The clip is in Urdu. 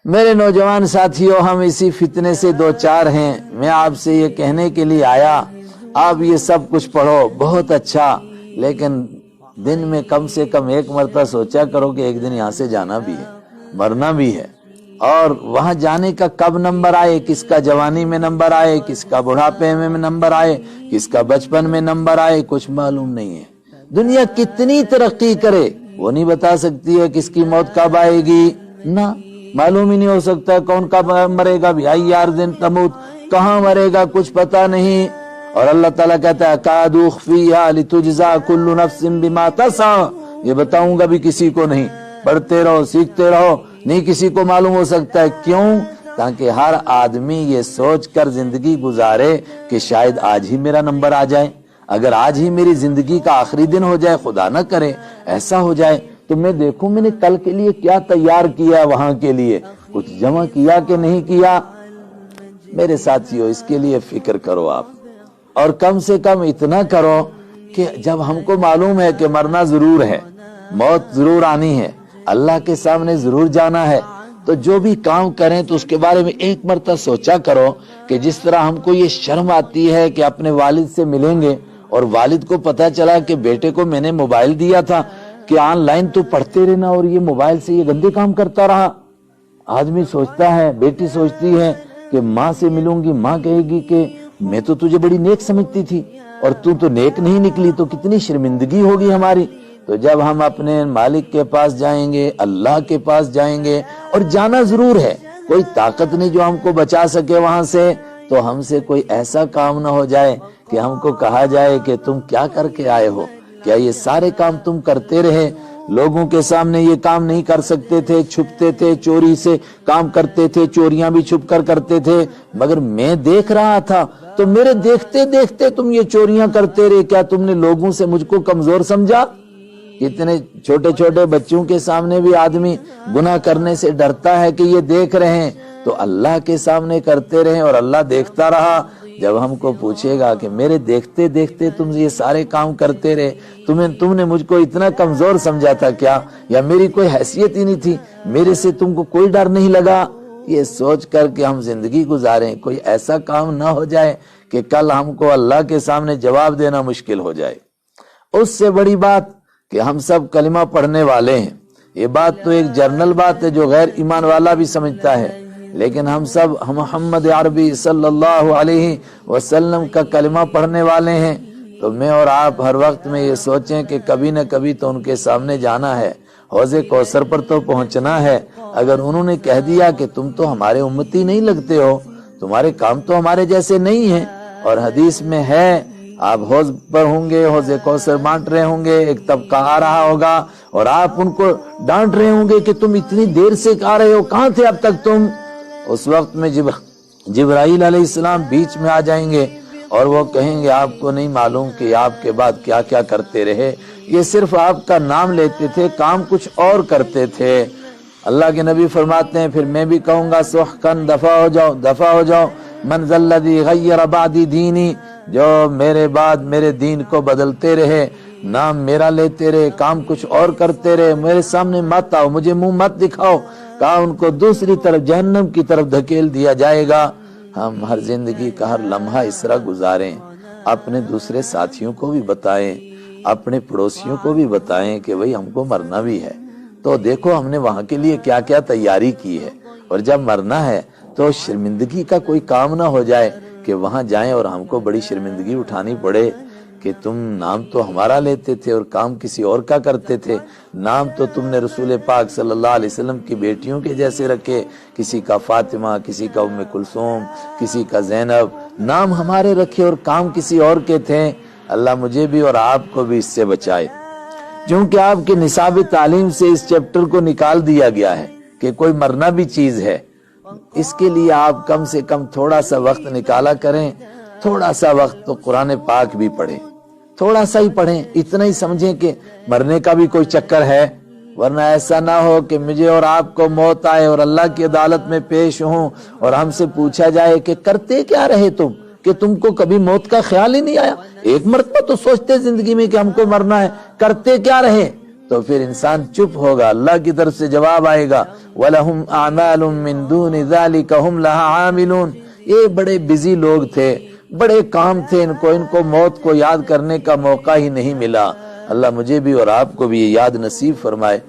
میرے نوجوان ساتھیوں، ہم اسی فتنے سے دو چار ہیں۔ میں آپ سے یہ کہنے کے لیے آیا، آپ یہ سب کچھ پڑھو بہت اچھا، لیکن دن میں کم سے کم ایک مرتبہ سوچا کرو کہ ایک دن یہاں سے جانا بھی ہے، مرنا بھی ہے، اور وہاں جانے کا کب نمبر آئے، کس کا جوانی میں نمبر آئے، کس کا بڑھاپے میں نمبر آئے، کس کا بچپن میں نمبر آئے، کچھ معلوم نہیں ہے۔ دنیا کتنی ترقی کرے وہ نہیں بتا سکتی ہے کس کی موت کب آئے گی، نہ معلوم ہی نہیں ہو سکتا کون کب مرے گا، بھی یار دن تموت، کہاں مرے گا کچھ پتا نہیں۔ اور اللہ تعالیٰ کہتا ہے اکاد اخفیہا لتجزا کل نفس بما تسعی، یہ بتاؤں گا بھی کسی کو نہیں، پڑھتے رہو سیکھتے رہو، نہیں کسی کو معلوم ہو سکتا ہے۔ کیوں؟ تاکہ ہر آدمی یہ سوچ کر زندگی گزارے کہ شاید آج ہی میرا نمبر آ جائے، اگر آج ہی میری زندگی کا آخری دن ہو جائے، خدا نہ کرے ایسا ہو جائے تو میں دیکھوں میں نے کل کے لیے کیا تیار کیا، وہاں کے لیے کچھ جمع کیا کہ نہیں کیا۔ میرے ساتھیوں، اس کے لیے فکر کرو آپ، اور کم سے کم اتنا کرو کہ جب ہم کو معلوم ہے کہ مرنا ضرور ہے، موت ضرور آنی ہے، اللہ کے سامنے ضرور جانا ہے، تو جو بھی کام کریں تو اس کے بارے میں ایک مرتبہ سوچا کرو کہ جس طرح ہم کو یہ شرم آتی ہے کہ اپنے والد سے ملیں گے اور والد کو پتا چلا کہ بیٹے کو میں نے موبائل دیا تھا کہ آن لائن تو پڑھتے رہنا اور یہ موبائل سے یہ گندے کام کرتا رہا۔ آدمی سوچتا ہے، بیٹی سوچتی ہے کہ ماں سے ملوں گی، ماں کہے گی کہ میں تو تجھے بڑی نیک سمجھتی تھی اور تو نیک نہیں نکلی، تو کتنی شرمندگی ہوگی ہماری۔ تو جب ہم اپنے مالک کے پاس جائیں گے، اللہ کے پاس جائیں گے، اور جانا ضرور ہے، کوئی طاقت نہیں جو ہم کو بچا سکے وہاں سے، تو ہم سے کوئی ایسا کام نہ ہو جائے کہ ہم کو کہا جائے کہ تم کیا کر کے آئے ہو، کیا یہ سارے کام تم کرتے رہے؟ لوگوں کے سامنے یہ کام نہیں کر سکتے تھے، چھپتے تھے، چوری سے کام کرتے تھے، چوریاں بھی چھپ کر کرتے تھے، مگر میں دیکھ رہا تھا تو میرے دیکھتے دیکھتے تم یہ چوریاں کرتے رہے، کیا تم نے لوگوں سے مجھ کو کمزور سمجھا؟ کتنے چھوٹے چھوٹے بچوں کے سامنے بھی آدمی گناہ کرنے سے ڈرتا ہے کہ یہ دیکھ رہے ہیں، تو اللہ کے سامنے کرتے رہے اور اللہ دیکھتا رہا۔ جب ہم کو پوچھے گا کہ میرے دیکھتے دیکھتے تم یہ سارے کام کرتے رہے، تم نے مجھ کو اتنا کمزور سمجھا تھا کیا، یا میری کوئی حیثیت ہی نہیں تھی، میرے سے تم کو کوئی ڈر نہیں لگا؟ یہ سوچ کر کہ ہم زندگی گزاریں، کوئی ایسا کام نہ ہو جائے کہ کل ہم کو اللہ کے سامنے جواب دینا مشکل ہو جائے۔ اس سے بڑی بات کہ ہم سب کلمہ پڑھنے والے ہیں، یہ بات تو ایک جرنل بات ہے جو غیر ایمان والا بھی سمجھتا ہے، لیکن ہم سب محمد عربی صلی اللہ علیہ وسلم کا کلمہ پڑھنے والے ہیں، تو میں اور آپ ہر وقت میں یہ سوچیں کہ کبھی نہ کبھی تو ان کے سامنے جانا ہے، حوض کوثر پر تو پہنچنا ہے۔ اگر انہوں نے کہہ دیا کہ تم تو ہمارے امتی نہیں لگتے ہو، تمہارے کام تو ہمارے جیسے نہیں ہیں، اور حدیث میں ہے آپ حوض پر ہوں گے، حوض کوثر بانٹ رہے ہوں گے، ایک طبقہ آ رہا ہوگا اور آپ ان کو ڈانٹ رہے ہوں گے کہ تم اتنی دیر سے آ رہے ہو، کہاں تھے اب تک تم؟ اس وقت میں جبرائیل علیہ السلام بیچ میں آ جائیں گے اور وہ کہیں گے آپ کو نہیں معلوم کہ آپ کے بعد کیا کیا کرتے رہے، یہ صرف آپ کا نام لیتے تھے، کام کچھ اور کرتے تھے۔ اللہ کے نبی فرماتے ہیں پھر میں بھی کہوں گا سحقن، دفع ہو جاؤ، دفع ہو جاؤ، من ذا الذی غیر بعدی دینی، جو میرے بعد میرے دین کو بدلتے رہے، نام میرا لیتے رہے، کام کچھ اور کرتے رہے، میرے سامنے مت آؤ، مجھے منہ مت دکھاؤ، کہا ان کو دوسری طرف جہنم کی طرف دھکیل دیا جائے گا۔ ہم ہر زندگی کا ہر لمحہ اس طرح گزاریں، اپنے دوسرے ساتھیوں کو بھی بتائیں، اپنے پڑوسیوں کو بھی بتائیں کہ بھئی ہم کو مرنا بھی ہے، تو دیکھو ہم نے وہاں کے لیے کیا کیا تیاری کی ہے، اور جب مرنا ہے تو شرمندگی کا کوئی کام نہ ہو جائے کہ وہاں جائیں اور ہم کو بڑی شرمندگی اٹھانی پڑے کہ تم نام تو ہمارا لیتے تھے اور کام کسی اور کا کرتے تھے، نام تو تم نے رسول پاک صلی اللہ علیہ وسلم کی بیٹیوں کے جیسے رکھے، کسی کا فاطمہ، کسی کا ام کلثوم، کسی کا زینب، نام ہمارے رکھے اور کام کسی اور کے تھے۔ اللہ مجھے بھی اور آپ کو بھی اس سے بچائے، چونکہ آپ کے نصاب تعلیم سے اس چیپٹر کو نکال دیا گیا ہے کہ کوئی مرنا بھی چیز ہے۔ اس کے لیے آپ کم سے کم تھوڑا سا وقت نکالا کریں، تھوڑا سا وقت تو قرآن پاک بھی پڑھیں، تھوڑا سا ہی پڑھیں، اتنا ہی سمجھیں کہ مرنے کا بھی کوئی چکر ہے، ورنہ ایسا نہ ہو کہ مجھے اور آپ کو موت آئے اور اللہ کی عدالت میں پیش ہوں اور ہم سے پوچھا جائے کہ کرتے کیا رہے تم، کہ تم کو کبھی موت کا خیال ہی نہیں آیا؟ ایک مرتبہ تو سوچتے زندگی میں کہ ہم کو مرنا ہے، کرتے کیا رہے؟ تو پھر انسان چپ ہوگا، اللہ کی طرف سے جواب آئے گا وَلَهُمْ أَعْمَالٌ مِّن دُونِ ذَلِكَ هُمْ لَهَا عَامِلُونَ۔ یہ بڑے بزی لوگ تھے، بڑے کام تھے، ان کو موت کو یاد کرنے کا موقع ہی نہیں ملا۔ اللہ مجھے بھی اور آپ کو بھی یہ یاد نصیب فرمائے۔